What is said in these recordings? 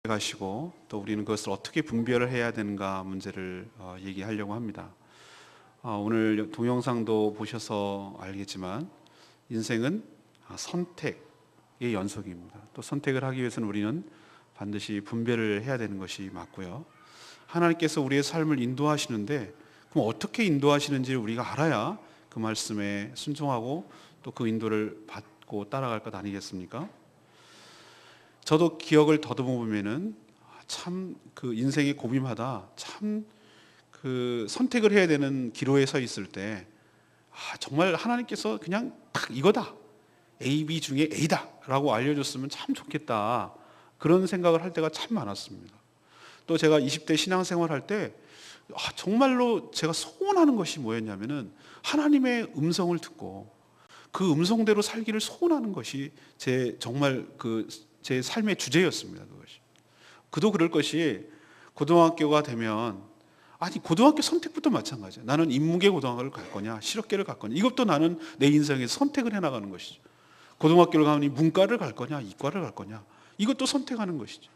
가시고 또 우리는 그것을 어떻게 분별을 해야 되는가 문제를 얘기하려고 합니다. 오늘 동영상도 보셔서 알겠지만 인생은 선택의 연속입니다. 또 선택을 하기 위해서는 우리는 반드시 분별을 해야 되는 것이 맞고요. 하나님께서 우리의 삶을 인도하시는데 그럼 어떻게 인도하시는지 우리가 알아야 그 말씀에 순종하고 또 그 인도를 받고 따라갈 것 아니겠습니까? 저도 기억을 더듬어 보면은 참 그 인생의 고민마다 참 그 선택을 해야 되는 기로에 서 있을 때 정말 하나님께서 그냥 딱 이거다, A, B 중에 A다 라고 알려줬으면 참 좋겠다, 그런 생각을 할 때가 참 많았습니다. 또 제가 20대 신앙생활 할 때 정말로 제가 소원하는 것이 뭐였냐면은 하나님의 음성을 듣고 그 음성대로 살기를 소원하는 것이 정말 제 삶의 주제였습니다. 그것이. 그도 그럴 것이 고등학교가 되면 고등학교 선택부터 마찬가지예요. 나는 인문계 고등학교를 갈 거냐, 실업계를 갈 거냐, 이것도 나는 내 인생에서 선택을 해나가는 것이죠. 고등학교를 가면 문과를 갈 거냐, 이과를 갈 거냐, 이것도 선택하는 것이죠.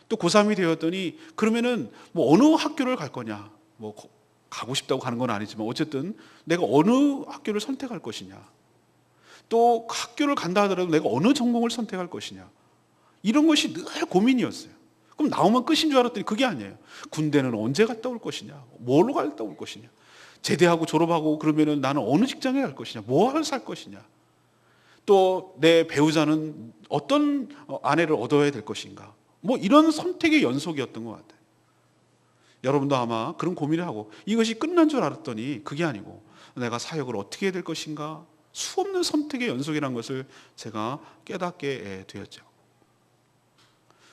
또 고3이 되었더니 그러면은 어느 학교를 갈 거냐, 가고 싶다고 가는 건 아니지만 어쨌든 내가 어느 학교를 선택할 것이냐, 또 학교를 간다 하더라도 내가 어느 전공을 선택할 것이냐, 이런 것이 늘 고민이었어요. 그럼 나오면 끝인 줄 알았더니 그게 아니에요. 군대는 언제 갔다 올 것이냐, 뭘로 갔다 올 것이냐, 제대하고 졸업하고 그러면은 나는 어느 직장에 갈 것이냐, 뭐 살 것이냐, 또 내 배우자는 어떤 아내를 얻어야 될 것인가, 이런 선택의 연속이었던 것 같아요. 여러분도 아마 그런 고민을 하고 이것이 끝난 줄 알았더니 그게 아니고 내가 사역을 어떻게 해야 될 것인가, 수없는 선택의 연속이라는 것을 제가 깨닫게 되었죠.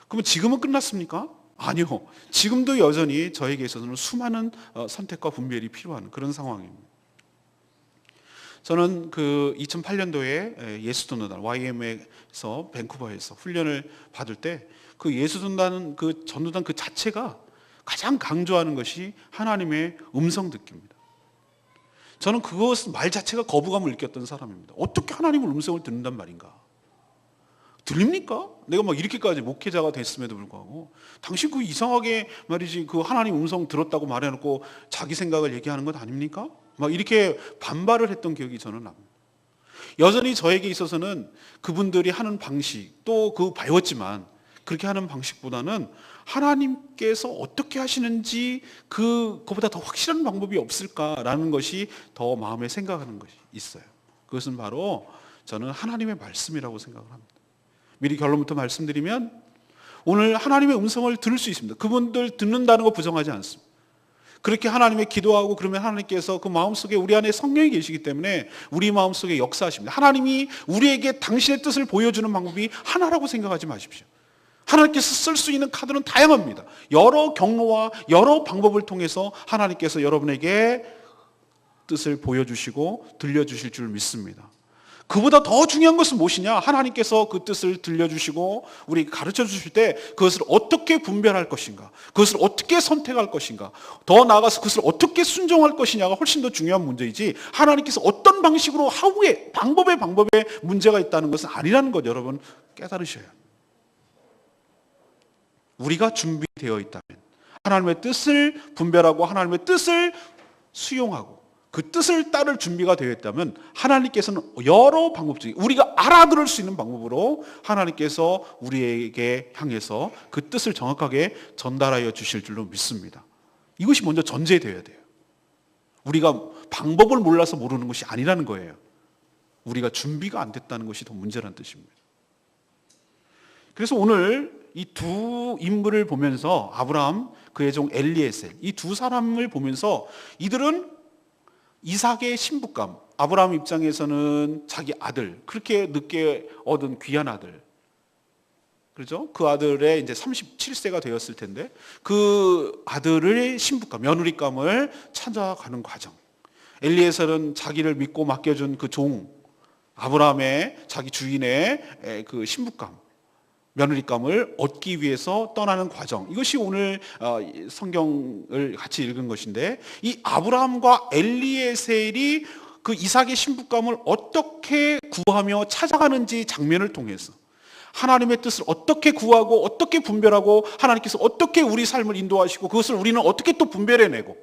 그러면 지금은 끝났습니까? 아니요. 지금도 여전히 저에게 있어서는 수많은 선택과 분별이 필요한 그런 상황입니다. 저는 2008년도에 예수전도단 YM에서 밴쿠버에서 훈련을 받을 때 그 예수전도단 전도단 그 자체가 가장 강조하는 것이 하나님의 음성 듣기입니다. 저는 그것 말 자체가 거부감을 느꼈던 사람입니다. 어떻게 하나님의 음성을 듣는단 말인가? 들립니까? 내가 이렇게까지 목회자가 됐음에도 불구하고 당신 이상하게 말이지 하나님 음성 들었다고 말해놓고 자기 생각을 얘기하는 것 아닙니까? 이렇게 반발을 했던 기억이 저는 납니다. 여전히 저에게 있어서는 그분들이 하는 방식 또 배웠지만 그렇게 하는 방식보다는 하나님께서 어떻게 하시는지 그거보다 더 확실한 방법이 없을까라는 것이 더 마음에 생각하는 것이 있어요. 그것은 바로 저는 하나님의 말씀이라고 생각을 합니다. 미리 결론부터 말씀드리면 오늘 하나님의 음성을 들을 수 있습니다. 그분들 듣는다는 거 부정하지 않습니다. 그렇게 하나님의 기도하고 그러면 하나님께서 그 마음속에 우리 안에 성령이 계시기 때문에 우리 마음속에 역사하십니다. 하나님이 우리에게 당신의 뜻을 보여주는 방법이 하나라고 생각하지 마십시오. 하나님께서 쓸 수 있는 카드는 다양합니다. 여러 경로와 여러 방법을 통해서 하나님께서 여러분에게 뜻을 보여주시고 들려주실 줄 믿습니다. 그보다 더 중요한 것은 무엇이냐? 하나님께서 그 뜻을 들려주시고 우리 가르쳐 주실 때 그것을 어떻게 분별할 것인가, 그것을 어떻게 선택할 것인가, 더 나아가서 그것을 어떻게 순종할 것이냐가 훨씬 더 중요한 문제이지 하나님께서 어떤 방식으로 하루에 방법에 문제가 있다는 것은 아니라는 것 여러분 깨달으셔야 합니다. 우리가 준비되어 있다면 하나님의 뜻을 분별하고 하나님의 뜻을 수용하고 그 뜻을 따를 준비가 되어 있다면 하나님께서는 여러 방법 중에 우리가 알아들을 수 있는 방법으로 하나님께서 우리에게 향해서 그 뜻을 정확하게 전달하여 주실 줄로 믿습니다. 이것이 먼저 전제되어야 돼요. 우리가 방법을 몰라서 모르는 것이 아니라는 거예요. 우리가 준비가 안 됐다는 것이 더 문제라는 뜻입니다. 그래서 오늘 이 두 인물을 보면서 아브라함, 그의 종 엘리에셀, 이 두 사람을 보면서 이들은 이삭의 신부감, 아브라함 입장에서는 자기 아들, 그렇게 늦게 얻은 귀한 아들, 그렇죠? 그 아들의 이제 37세가 되었을 텐데 그 아들의 신부감, 며느리감을 찾아가는 과정. 엘리에셀은 자기를 믿고 맡겨준 그 종, 아브라함의 자기 주인의 그 신부감, 며느리감을 얻기 위해서 떠나는 과정, 이것이 오늘 성경을 같이 읽은 것인데 이 아브라함과 엘리에셀이 그 이삭의 신부감을 어떻게 구하며 찾아가는지 장면을 통해서 하나님의 뜻을 어떻게 구하고 어떻게 분별하고 하나님께서 어떻게 우리 삶을 인도하시고 그것을 우리는 어떻게 또 분별해내고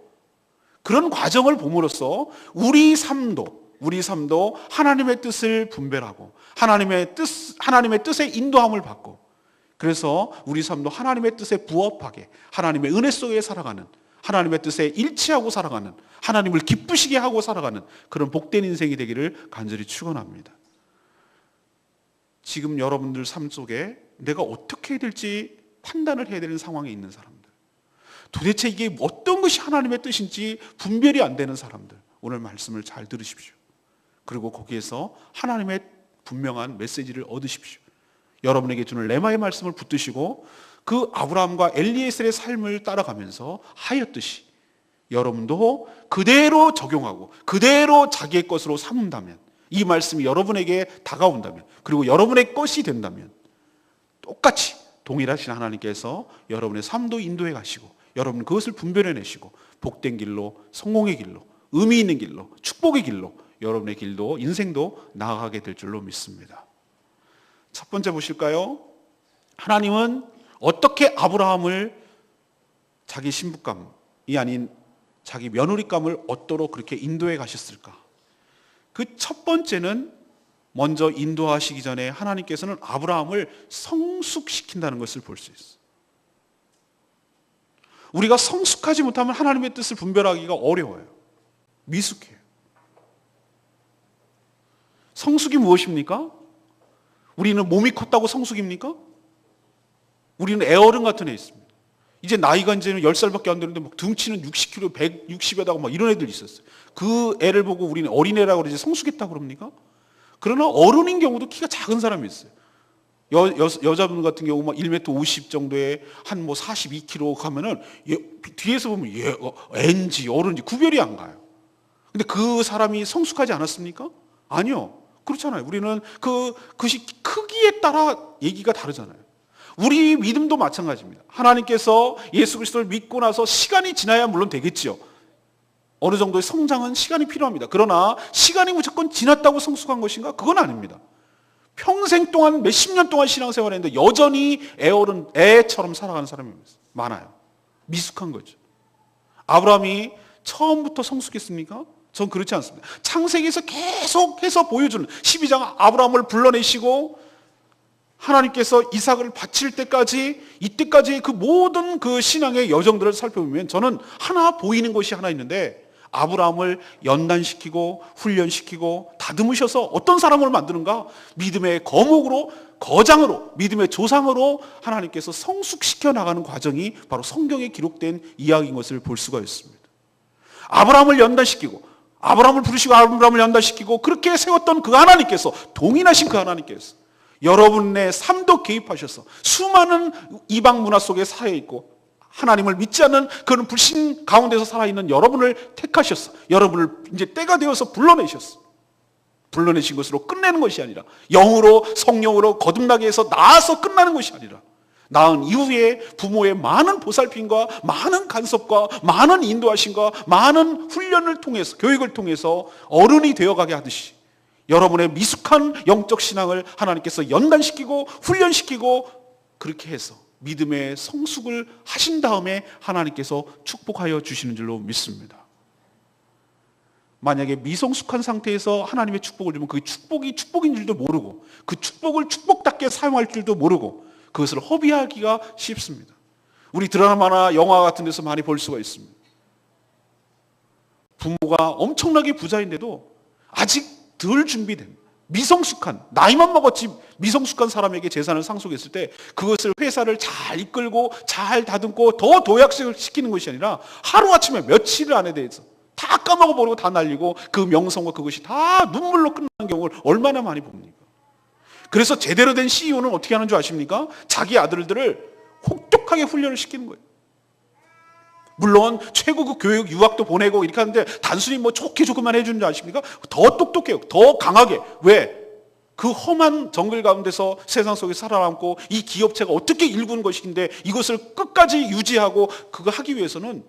그런 과정을 봄으로써 우리 삶도 하나님의 뜻을 분별하고 하나님의 뜻의 인도함을 받고 그래서 우리 삶도 하나님의 뜻에 부합하게 하나님의 은혜 속에 살아가는 하나님의 뜻에 일치하고 살아가는 하나님을 기쁘시게 하고 살아가는 그런 복된 인생이 되기를 간절히 축원합니다. 지금 여러분들 삶 속에 내가 어떻게 해야 될지 판단을 해야 되는 상황에 있는 사람들, 도대체 이게 어떤 것이 하나님의 뜻인지 분별이 안 되는 사람들, 오늘 말씀을 잘 들으십시오. 그리고 거기에서 하나님의 분명한 메시지를 얻으십시오. 여러분에게 주는 레마의 말씀을 붙드시고 그 아브라함과 엘리에셀의 삶을 따라가면서 하였듯이 여러분도 그대로 적용하고 그대로 자기의 것으로 삼는다면, 이 말씀이 여러분에게 다가온다면, 그리고 여러분의 것이 된다면 똑같이 동일하신 하나님께서 여러분의 삶도 인도해 가시고 여러분 그것을 분별해내시고 복된 길로, 성공의 길로, 의미 있는 길로, 축복의 길로 여러분의 길도 인생도 나아가게 될 줄로 믿습니다. 첫 번째 보실까요? 하나님은 어떻게 아브라함을 자기 신부감이 아닌 자기 며느리감을 얻도록 그렇게 인도해 가셨을까? 그 첫 번째는 먼저 인도하시기 전에 하나님께서는 아브라함을 성숙시킨다는 것을 볼 수 있어요. 우리가 성숙하지 못하면 하나님의 뜻을 분별하기가 어려워요. 미숙해요. 성숙이 무엇입니까? 우리는 몸이 컸다고 성숙입니까? 우리는 애어른 같은 애 있습니다. 이제 나이가 이제는 10살밖에 안 되는데 막 등치는 60kg, 160에다가 막 이런 애들 있었어요. 그 애를 보고 우리는 어린애라고 그러지 성숙했다고 그럽니까? 그러나 어른인 경우도 키가 작은 사람이 있어요. 여자분 같은 경우 막 1m 50 정도에 한 뭐 42kg 가면은 뒤에서 보면 애인지 어른지 구별이 안 가요. 근데 그 사람이 성숙하지 않았습니까? 아니요. 그렇잖아요. 우리는 그것이 크기에 따라 얘기가 다르잖아요. 우리 믿음도 마찬가지입니다. 하나님께서 예수 그리스도를 믿고 나서 시간이 지나야 물론 되겠지요. 어느 정도의 성장은 시간이 필요합니다. 그러나 시간이 무조건 지났다고 성숙한 것인가? 그건 아닙니다. 평생 동안 몇십 년 동안 신앙생활을 했는데 여전히 애처럼 살아가는 사람이 많아요. 미숙한 거죠. 아브라함이 처음부터 성숙했습니까? 전 그렇지 않습니다. 창세기에서 계속해서 보여주는 12장 아브라함을 불러내시고 하나님께서 이삭을 바칠 때까지 이때까지의 그 모든 그 신앙의 여정들을 살펴보면 저는 하나 보이는 것이 하나 있는데 아브라함을 연단시키고 훈련시키고 다듬으셔서 어떤 사람을 만드는가? 믿음의 거목으로, 거장으로, 믿음의 조상으로 하나님께서 성숙시켜 나가는 과정이 바로 성경에 기록된 이야기인 것을 볼 수가 있습니다. 아브라함을 연단시키고 아브라함을 부르시고 아브라함을 연단시키고 그렇게 세웠던 그 하나님께서, 동일하신 그 하나님께서 여러분의 삶도 개입하셔서 수많은 이방 문화 속에 살아있고 하나님을 믿지 않는 그런 불신 가운데서 살아있는 여러분을 택하셨어. 여러분을 이제 때가 되어서 불러내셨어. 불러내신 것으로 끝내는 것이 아니라 영으로, 성령으로 거듭나게 해서 낳아서 끝나는 것이 아니라 낳은 이후에 부모의 많은 보살핌과 많은 간섭과 많은 인도하심과 많은 훈련을 통해서, 교육을 통해서 어른이 되어가게 하듯이 여러분의 미숙한 영적 신앙을 하나님께서 연단시키고 훈련시키고 그렇게 해서 믿음의 성숙을 하신 다음에 하나님께서 축복하여 주시는 줄로 믿습니다. 만약에 미성숙한 상태에서 하나님의 축복을 주면 그 축복이 축복인 줄도 모르고 그 축복을 축복답게 사용할 줄도 모르고 그것을 허비하기가 쉽습니다. 우리 드라마나 영화 같은 데서 많이 볼 수가 있습니다. 부모가 엄청나게 부자인데도 아직 덜 준비된 미성숙한, 나이만 먹었지 미성숙한 사람에게 재산을 상속했을 때 그것을 회사를 잘 이끌고 잘 다듬고 더 도약을 시키는 것이 아니라 하루아침에 며칠 안에 대해서 다 까먹어버리고 다 날리고 그 명성과 그것이 다 눈물로 끝나는 경우를 얼마나 많이 봅니까? 그래서 제대로 된 CEO는 어떻게 하는 줄 아십니까? 자기 아들들을 혹독하게 훈련을 시키는 거예요. 물론 최고급 교육, 유학도 보내고 이렇게 하는데 단순히 뭐 좋게 조금만 해주는 줄 아십니까? 더 똑똑해요. 더 강하게. 왜? 그 험한 정글 가운데서 세상 속에 살아남고 이 기업체가 어떻게 일구는 것인데 이것을 끝까지 유지하고 그거 하기 위해서는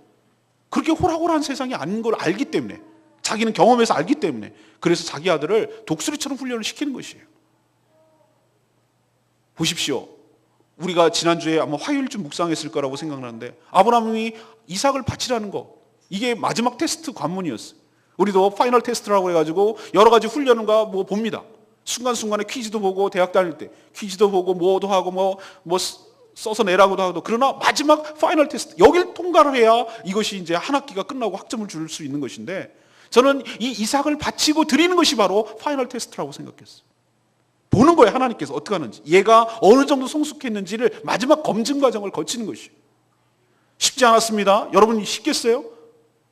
그렇게 호락호락한 세상이 아닌 걸 알기 때문에, 자기는 경험해서 알기 때문에 그래서 자기 아들을 독수리처럼 훈련을 시키는 것이에요. 보십시오. 우리가 지난주에 아마 화요일쯤 묵상했을 거라고 생각나는데 아브라함이 이삭을 바치라는 거, 이게 마지막 테스트 관문이었어요. 우리도 파이널 테스트라고 해가지고 여러 가지 훈련과 뭐 봅니다. 순간순간에 퀴즈도 보고, 대학 다닐 때 퀴즈도 보고 뭐도 하고 뭐 써서 내라고도 하고, 그러나 마지막 파이널 테스트, 여길 통과를 해야 이것이 이제 한 학기가 끝나고 학점을 줄 수 있는 것인데, 저는 이 이삭을 바치고 드리는 것이 바로 파이널 테스트라고 생각했어요. 보는 거예요. 하나님께서 어떻게 하는지, 얘가 어느 정도 성숙했는지를 마지막 검증 과정을 거치는 것이에요. 쉽지 않았습니다. 여러분 쉽겠어요?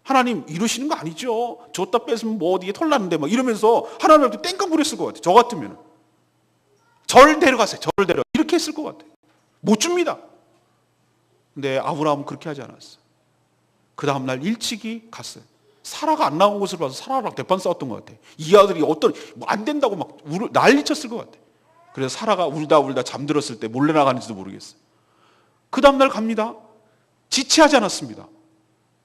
하나님 이러시는 거 아니죠? 줬다 뺏으면 뭐 어디에 털 나는데 막 이러면서 하나님한테 땡깡 부렸을 것 같아요. 저 같으면 절 데려가세요. 저를 데려, 이렇게 했을 것 같아요. 못 줍니다. 근데 아브라함은 그렇게 하지 않았어요. 그 다음날 일찍이 갔어요. 사라가 안 나온 것을 봐서 사라랑 대판 싸웠던 것 같아요. 이 아들이 어떤 뭐 안 된다고 막 난리쳤을 것 같아요. 그래서 사라가 울다 잠들었을 때 몰래 나가는지도 모르겠어요. 그 다음날 갑니다. 지체하지 않았습니다.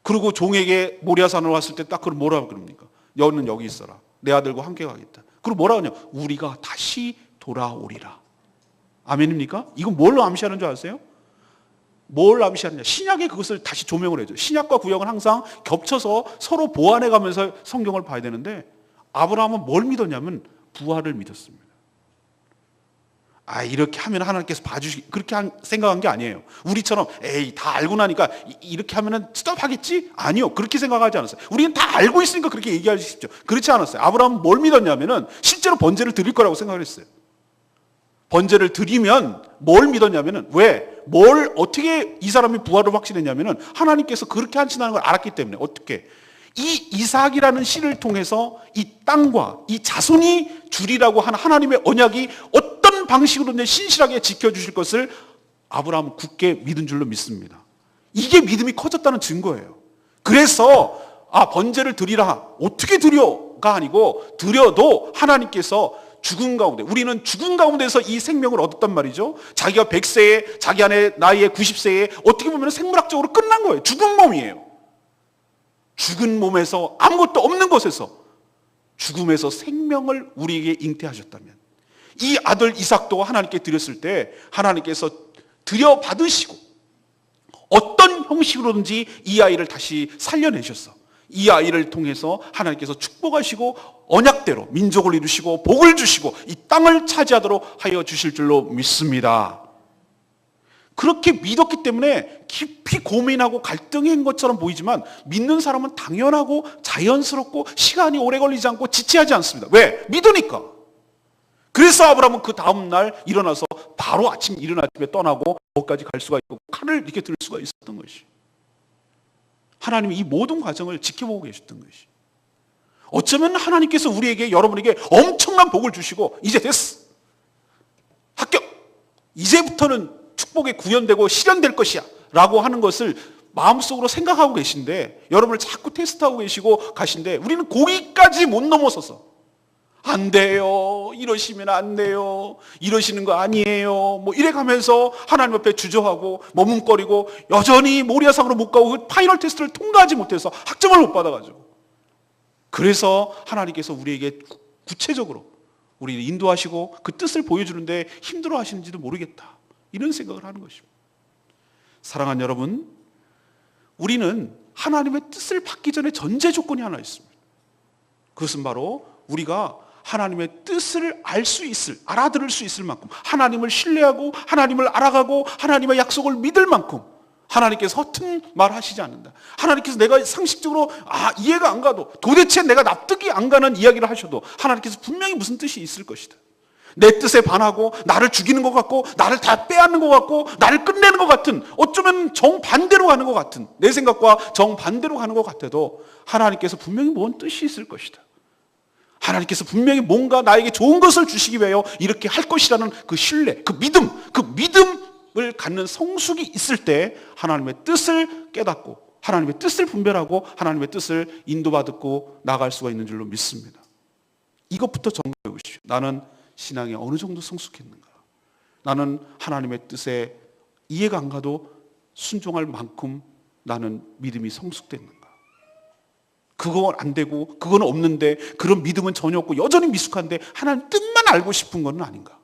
그리고 종에게 모리아산으로 왔을 때 딱 그걸 뭐라고 그럽니까? 너는 여기 있어라. 내 아들과 함께 가겠다. 그리고 뭐라고 하냐? 우리가 다시 돌아오리라. 아멘입니까? 이건 뭘로 암시하는 줄 아세요? 뭘 암시하느냐? 신약에 그것을 다시 조명을 해줘요. 신약과 구약은 항상 겹쳐서 서로 보완해 가면서 성경을 봐야 되는데, 아브라함은 뭘 믿었냐면 부활을 믿었습니다. 이렇게 하면 하나님께서 봐주시기, 그렇게 생각한 게 아니에요. 우리처럼 에이 다 알고 나니까 이렇게 하면 스톱하겠지? 아니요, 그렇게 생각하지 않았어요. 우리는 다 알고 있으니까 그렇게 얘기할 수 있죠. 그렇지 않았어요. 아브라함은 뭘 믿었냐면은 실제로 번제를 드릴 거라고 생각을 했어요. 번제를 드리면 뭘 믿었냐면은, 뭘 어떻게 이 사람이 부활을 확신했냐면은 하나님께서 그렇게 하신다는 걸 알았기 때문에. 어떻게? 이 이삭이라는 씨를 통해서 이 땅과 이 자손이 주리라고 하는 하나님의 언약이 어떤 방식으로든 신실하게 지켜주실 것을 아브라함은 굳게 믿은 줄로 믿습니다. 이게 믿음이 커졌다는 증거예요. 그래서 번제를 드리라, 어떻게 드려가 아니고, 드려도 하나님께서 죽은 가운데, 우리는 죽은 가운데서 이 생명을 얻었단 말이죠. 자기가 100세에, 자기 안에 나이에 90세에 어떻게 보면 생물학적으로 끝난 거예요. 죽은 몸이에요. 죽은 몸에서, 아무것도 없는 곳에서 죽음에서 생명을 우리에게 잉태하셨다면, 이 아들 이삭도 하나님께 드렸을 때 하나님께서 드려받으시고 어떤 형식으로든지 이 아이를 다시 살려내셨어. 이 아이를 통해서 하나님께서 축복하시고 언약대로 민족을 이루시고 복을 주시고 이 땅을 차지하도록 하여 주실 줄로 믿습니다. 그렇게 믿었기 때문에 깊이 고민하고 갈등한 것처럼 보이지만, 믿는 사람은 당연하고 자연스럽고 시간이 오래 걸리지 않고 지체하지 않습니다. 왜? 믿으니까. 그래서 아브라함은 그 다음날 일어나서 바로 이른 아침에 떠나고 거기까지 갈 수가 있고 칼을 이렇게 들 수가 있었던 것이, 하나님이 이 모든 과정을 지켜보고 계셨던 것이. 어쩌면 하나님께서 우리에게, 여러분에게 엄청난 복을 주시고 이제 됐어, 합격, 이제부터는 축복에 구현되고 실현될 것이야 라고 하는 것을 마음속으로 생각하고 계신데, 여러분을 자꾸 테스트하고 계시고 가신데, 우리는 거기까지 못 넘어서서 안 돼요, 이러시면 안 돼요, 이러시는 거 아니에요, 뭐 이래가면서 하나님 앞에 주저하고 머뭇거리고 여전히 모리아상으로 못 가고 그 파이널 테스트를 통과하지 못해서 학점을 못 받아가지고, 그래서 하나님께서 우리에게 구체적으로 우리를 인도하시고 그 뜻을 보여주는데 힘들어 하시는지도 모르겠다, 이런 생각을 하는 것입니다. 사랑하는 여러분, 우리는 하나님의 뜻을 받기 전에 전제 조건이 하나 있습니다. 그것은 바로 우리가 하나님의 뜻을 알아들을 수 있을 만큼, 하나님을 신뢰하고 하나님을 알아가고 하나님의 약속을 믿을 만큼 하나님께서 허튼 말 하시지 않는다. 하나님께서 내가 상식적으로 이해가 안 가도, 도대체 내가 납득이 안 가는 이야기를 하셔도 하나님께서 분명히 무슨 뜻이 있을 것이다. 내 뜻에 반하고 나를 죽이는 것 같고 나를 다 빼앗는 것 같고 나를 끝내는 것 같은, 어쩌면 정반대로 가는 것 같은, 내 생각과 정반대로 가는 것 같아도 하나님께서 분명히 뭔 뜻이 있을 것이다. 하나님께서 분명히 뭔가 나에게 좋은 것을 주시기 위하여 이렇게 할 것이라는 그 신뢰, 그 믿음을 갖는 성숙이 있을 때 하나님의 뜻을 깨닫고 하나님의 뜻을 분별하고 하나님의 뜻을 인도받고 나갈 수가 있는 줄로 믿습니다. 이것부터 점검해 보십시오. 나는 신앙에 어느 정도 성숙했는가? 나는 하나님의 뜻에 이해가 안 가도 순종할 만큼 나는 믿음이 성숙됐는가? 그건 안 되고 그건 없는데, 그런 믿음은 전혀 없고 여전히 미숙한데 하나님 뜻만 알고 싶은 건 아닌가?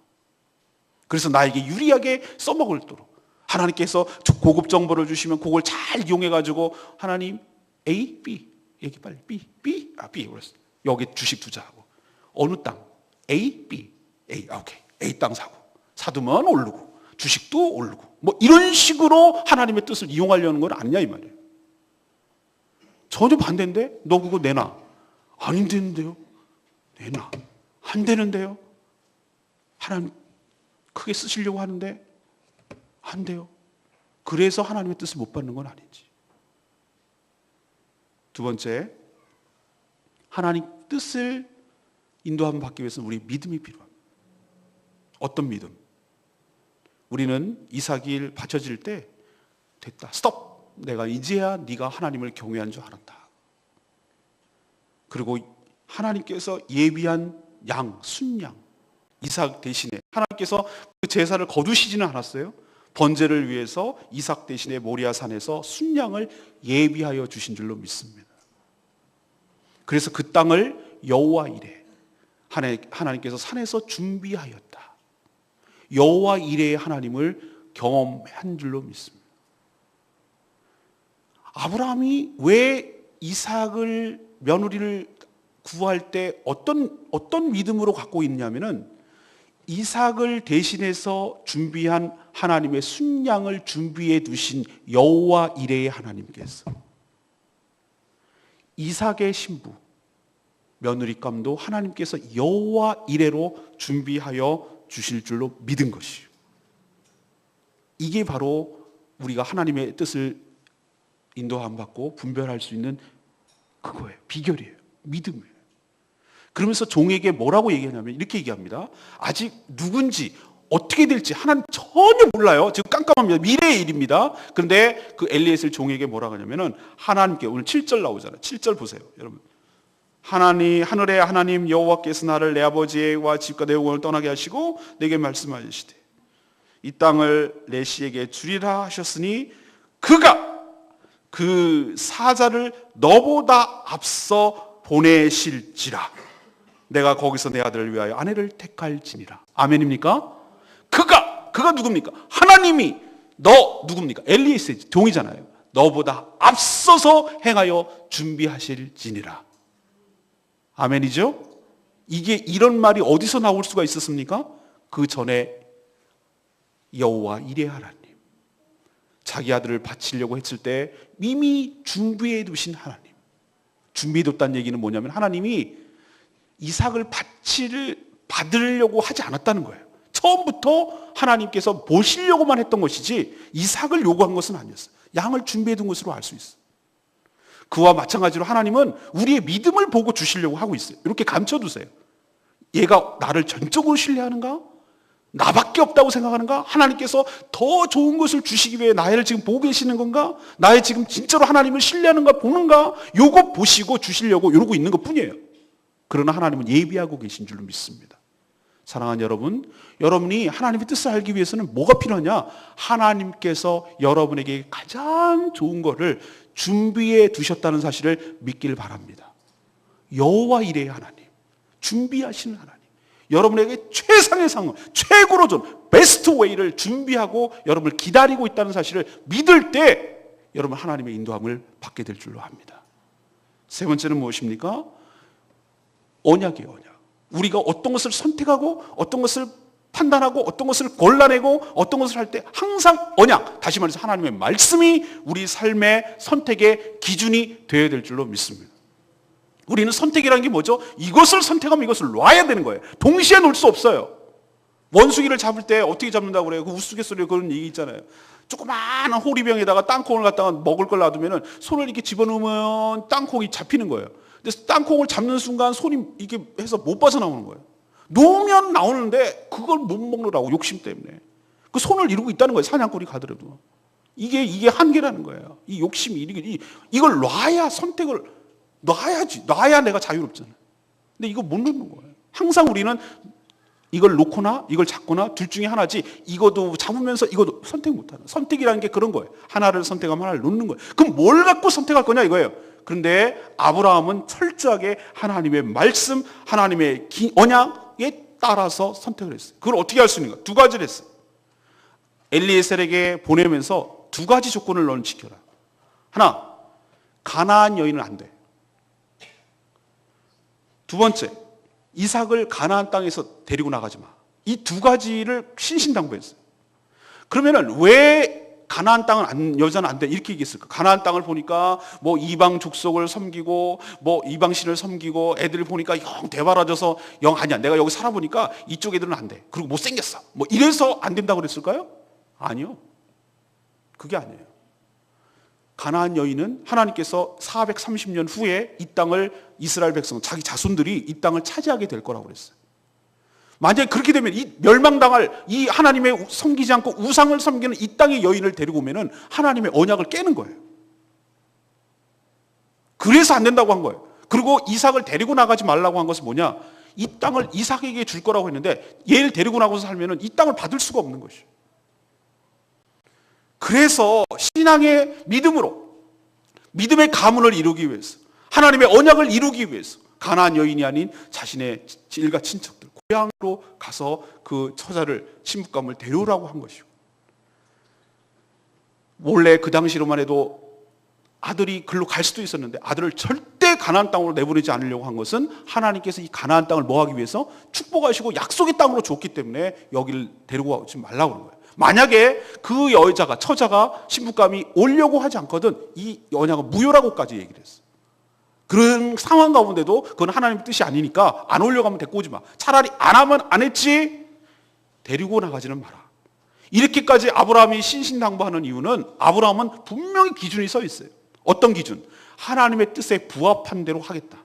그래서 나에게 유리하게 써먹을도록 하나님께서 고급 정보를 주시면 그걸 잘 이용해가지고 하나님 A, B 얘기 빨리 B 그랬어. 여기 주식 투자하고 어느 땅 A, B 오케이 A 땅 사두면 오르고 주식도 오르고 뭐 이런 식으로 하나님의 뜻을 이용하려는 건 아니냐 이 말이에요. 전혀 반대인데 너 그거 내놔. 안 되는데요. 내놔. 안 되는데요. 하나님 크게 쓰시려고 하는데 안 돼요. 그래서 하나님의 뜻을 못 받는 건 아닌지. 두 번째, 하나님 뜻을 인도함을 받기 위해서는 우리 믿음이 필요합니다. 어떤 믿음? 우리는 이삭이 바쳐질 때 됐다. 스톱. 내가 이제야 네가 하나님을 경외한 줄 알았다. 그리고 하나님께서 예비한 양, 순양 이삭 대신에 하나님께서 그 제사를 거두시지는 않았어요. 번제를 위해서 이삭 대신에 모리아산에서 순양을 예비하여 주신 줄로 믿습니다. 그래서 그 땅을 여호와 이레 하나님께서 산에서 준비하였다. 여호와 이레의 하나님을 경험한 줄로 믿습니다. 아브라함이 왜 이삭을 며느리를 구할 때 어떤 믿음으로 갖고 있냐면은 이삭을 대신해서 준비한 하나님의 순양을 준비해 두신 여호와 이레의 하나님께서 이삭의 신부 며느리감도 하나님께서 여호와 이레로 준비하여 주실 줄로 믿은 것이요. 이게 바로 우리가 하나님의 뜻을 인도함 받고 분별할 수 있는 그거예요. 비결이에요. 믿음이에요. 그러면서 종에게 뭐라고 얘기하냐면 이렇게 얘기합니다. 아직 누군지 어떻게 될지 하나님 전혀 몰라요. 지금 깜깜합니다. 미래의 일입니다. 그런데 그 엘리에셀 종에게 뭐라고 하냐면은 하나님께 오늘 7절 나오잖아요. 7절 보세요. 여러분. 하늘의 하나님 여호와께서 나를 내 아버지와 집과 내 영혼을 떠나게 하시고 내게 말씀하시되 이 땅을 내 씨에게 주리라 하셨으니 그가 그 사자를 너보다 앞서 보내실지라 내가 거기서 내 아들을 위하여 아내를 택할지니라. 아멘입니까? 그가 누굽니까? 하나님이 너 누굽니까? 엘리에셀 종이잖아요. 너보다 앞서서 행하여 준비하실지니라. 아멘이죠? 이게 이런 말이 어디서 나올 수가 있었습니까? 그 전에 여호와 이레 하나님 자기 아들을 바치려고 했을 때 이미 준비해 두신 하나님. 준비해 뒀다는 얘기는 뭐냐면 하나님이 이삭을 받으려고 하지 않았다는 거예요. 처음부터 하나님께서 보시려고만 했던 것이지 이삭을 요구한 것은 아니었어요. 양을 준비해 둔 것으로 알 수 있어요. 그와 마찬가지로 하나님은 우리의 믿음을 보고 주시려고 하고 있어요. 이렇게 감춰두세요. 얘가 나를 전적으로 신뢰하는가? 나밖에 없다고 생각하는가? 하나님께서 더 좋은 것을 주시기 위해 나를 지금 보고 계시는 건가? 나의 지금 진짜로 하나님을 신뢰하는가 보는가? 요거 보시고 주시려고 이러고 있는 것 뿐이에요. 그러나 하나님은 예비하고 계신 줄로 믿습니다. 사랑하는 여러분, 여러분이 하나님의 뜻을 알기 위해서는 뭐가 필요하냐? 하나님께서 여러분에게 가장 좋은 것을 준비해 두셨다는 사실을 믿기를 바랍니다. 여호와 이레의 하나님, 준비하시는 하나님, 여러분에게 최상의 상황, 최고로 좋은 베스트 웨이를 준비하고 여러분을 기다리고 있다는 사실을 믿을 때 여러분 하나님의 인도함을 받게 될 줄로 압니다. 세 번째는 무엇입니까? 언약이에요. 언약. 우리가 어떤 것을 선택하고 어떤 것을 판단하고 어떤 것을 골라내고 어떤 것을 할 때 항상 언약, 다시 말해서 하나님의 말씀이 우리 삶의 선택의 기준이 되어야 될 줄로 믿습니다. 우리는 선택이라는 게 뭐죠? 이것을 선택하면 이것을 놔야 되는 거예요. 동시에 놓을 수 없어요. 원숭이를 잡을 때 어떻게 잡는다고 그래요? 그 우스갯소리에 그런 얘기 있잖아요. 조그마한 호리병에다가 땅콩을 갖다가 먹을 걸 놔두면 손을 이렇게 집어넣으면 땅콩이 잡히는 거예요. 근데 땅콩을 잡는 순간 손이 이렇게 해서 못 빠져나오는 거예요. 놓으면 나오는데 그걸 못 먹느라고 욕심 때문에 그 손을 이루고 있다는 거예요. 사냥꾼이 가더라도 이게 한계라는 거예요. 이 욕심이 이걸 놔야 선택을 놔야지. 놔야 내가 자유롭잖아. 근데 이거 못 놓는 거예요. 항상 우리는 이걸 놓거나 이걸 잡거나 둘 중에 하나지 이것도 잡으면서 이것도 선택 못하는. 선택이라는 게 그런 거예요. 하나를 선택하면 하나를 놓는 거예요. 그럼 뭘 갖고 선택할 거냐 이거예요. 그런데 아브라함은 철저하게 하나님의 말씀, 하나님의 언약에 따라서 선택을 했어요. 그걸 어떻게 할 수 있는가? 두 가지를 했어요. 엘리에셀에게 보내면서 두 가지 조건을 너는 지켜라. 하나, 가나안 여인은 안 돼. 두 번째, 이삭을 가나안 땅에서 데리고 나가지 마. 이 두 가지를 신신당부했어요. 그러면은 왜 가나안 땅은 여자는 안 돼? 이렇게 얘기했을까? 가나안 땅을 보니까 뭐 이방 족속을 섬기고 뭐 이방신을 섬기고 애들 보니까 영 대바라져서 영 아니야. 내가 여기 살아보니까 이쪽 애들은 안 돼. 그리고 못생겼어. 뭐 이래서 안 된다고 그랬을까요? 아니요. 그게 아니에요. 가나안 여인은 하나님께서 430년 후에 이 땅을 이스라엘 백성, 자기 자손들이 이 땅을 차지하게 될 거라고 그랬어요. 만약에 그렇게 되면 이 멸망당할 이 하나님의 섬기지 않고 우상을 섬기는 이 땅의 여인을 데리고 오면은 하나님의 언약을 깨는 거예요. 그래서 안 된다고 한 거예요. 그리고 이삭을 데리고 나가지 말라고 한 것은 뭐냐? 이 땅을 이삭에게 줄 거라고 했는데 얘를 데리고 나가서 살면은 이 땅을 받을 수가 없는 것이에요. 그래서 신앙의 믿음으로 믿음의 가문을 이루기 위해서 하나님의 언약을 이루기 위해서 가나안 여인이 아닌 자신의 일가 친척들 고향으로 가서 그 처자를 신부감을 데려오라고 한 것이고, 원래 그 당시로만 해도 아들이 글로 갈 수도 있었는데 아들을 절대 가나안 땅으로 내보내지 않으려고 한 것은 하나님께서 이 가나안 땅을 뭐 하기 위해서 축복하시고 약속의 땅으로 줬기 때문에 여기를 데리고 오지 말라고 하는 거예요. 만약에 그 여자가 처자가 신부감이 오려고 하지 않거든 이 언약은 무효라고까지 얘기를 했어요. 그런 상황 가운데도 그건 하나님의 뜻이 아니니까 안 오려고 하면 데리고 오지 마. 차라리 안 하면 안 했지 데리고 나가지는 마라. 이렇게까지 아브라함이 신신당부하는 이유는 아브라함은 분명히 기준이 서 있어요. 어떤 기준? 하나님의 뜻에 부합한 대로 하겠다.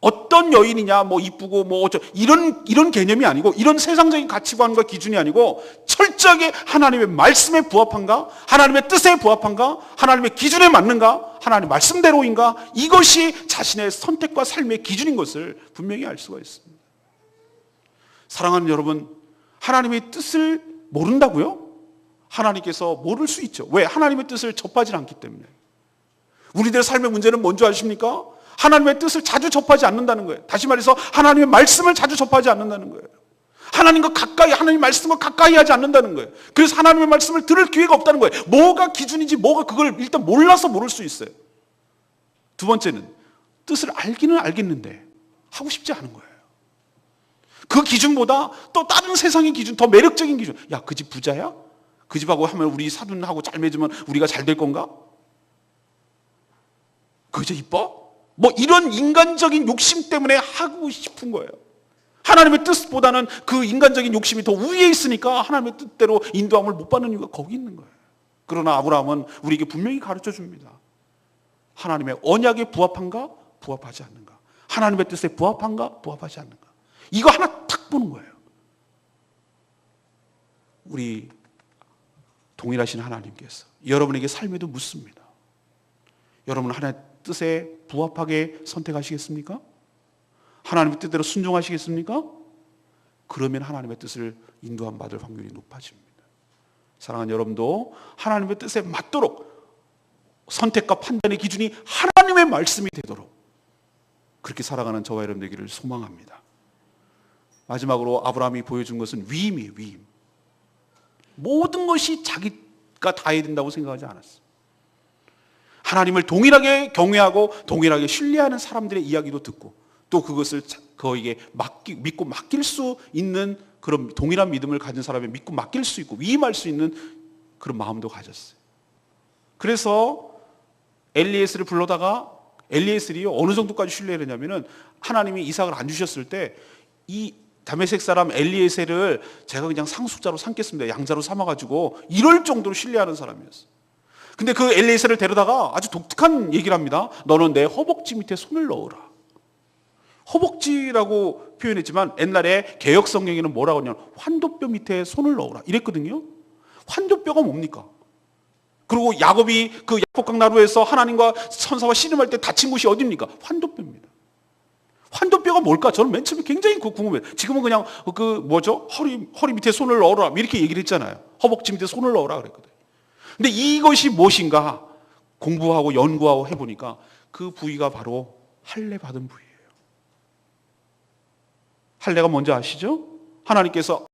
어떤 여인이냐, 뭐 이쁘고 뭐 어쩌 이런 개념이 아니고 이런 세상적인 가치관과 기준이 아니고 철저하게 하나님의 말씀에 부합한가, 하나님의 뜻에 부합한가, 하나님의 기준에 맞는가, 하나님의 말씀대로인가, 이것이 자신의 선택과 삶의 기준인 것을 분명히 알 수가 있습니다. 사랑하는 여러분, 하나님의 뜻을 모른다고요? 하나님께서 모를 수 있죠. 왜? 하나님의 뜻을 접하지 않기 때문에. 우리들의 삶의 문제는 뭔지 아십니까? 하나님의 뜻을 자주 접하지 않는다는 거예요. 다시 말해서 하나님의 말씀을 자주 접하지 않는다는 거예요. 하나님과 가까이, 하나님의 말씀과 가까이 하지 않는다는 거예요. 그래서 하나님의 말씀을 들을 기회가 없다는 거예요. 뭐가 기준인지 뭐가 그걸 일단 몰라서 모를 수 있어요. 두 번째는 뜻을 알기는 알겠는데 하고 싶지 않은 거예요. 그 기준보다 또 다른 세상의 기준, 더 매력적인 기준. 야, 그 집 부자야? 그 집하고 하면 우리 사돈하고 잘 맺으면 우리가 잘 될 건가? 그 여자 이뻐? 뭐 이런 인간적인 욕심 때문에 하고 싶은 거예요. 하나님의 뜻보다는 그 인간적인 욕심이 더 우위에 있으니까 하나님의 뜻대로 인도함을 못 받는 이유가 거기 있는 거예요. 그러나 아브라함은 우리에게 분명히 가르쳐 줍니다. 하나님의 언약에 부합한가? 부합하지 않는가? 하나님의 뜻에 부합한가? 부합하지 않는가? 이거 하나 탁 보는 거예요. 우리 동일하신 하나님께서 여러분에게 삶에도 묻습니다. 여러분 하나님의 뜻에 부합하게 선택하시겠습니까? 하나님의 뜻대로 순종하시겠습니까? 그러면 하나님의 뜻을 인도함 받을 확률이 높아집니다. 사랑하는 여러분도 하나님의 뜻에 맞도록 선택과 판단의 기준이 하나님의 말씀이 되도록 그렇게 살아가는 저와 여러분 되기를 소망합니다. 마지막으로 아브라함이 보여준 것은 위임이에요. 위임. 모든 것이 자기가 다 해야 된다고 생각하지 않았어요. 하나님을 동일하게 경외하고 동일하게 신뢰하는 사람들의 이야기도 듣고 또 그것을 그에게 믿고 맡길 수 있는 그런 동일한 믿음을 가진 사람에 믿고 맡길 수 있고 위임할 수 있는 그런 마음도 가졌어요. 그래서 엘리에셀을 불러다가 엘리에셀이 어느 정도까지 신뢰를 했냐면은 하나님이 이삭을 안 주셨을 때 이 다메섹 사람 엘리에셀을 제가 그냥 상속자로 삼겠습니다. 양자로 삼아가지고 이럴 정도로 신뢰하는 사람이었어요. 근데 그 엘리에셀을 데려다가 아주 독특한 얘기를 합니다. 너는 내 허벅지 밑에 손을 넣어라. 허벅지라고 표현했지만 옛날에 개역 성경에는 뭐라고 하냐면 환도뼈 밑에 손을 넣어라 이랬거든요. 환도뼈가 뭡니까? 그리고 야곱이 그 야복강 나루에서 하나님과 천사와 씨름할 때 다친 곳이 어디입니까? 환도뼈입니다. 환도뼈가 뭘까? 저는 맨 처음에 굉장히 궁금해요. 지금은 그냥 허리 밑에 손을 넣어라 이렇게 얘기를 했잖아요. 허벅지 밑에 손을 넣어라 그랬거든요. 근데 이것이 무엇인가 공부하고 연구하고 해보니까 그 부위가 바로 할례 받은 부위예요. 할례가 뭔지 아시죠? 하나님께서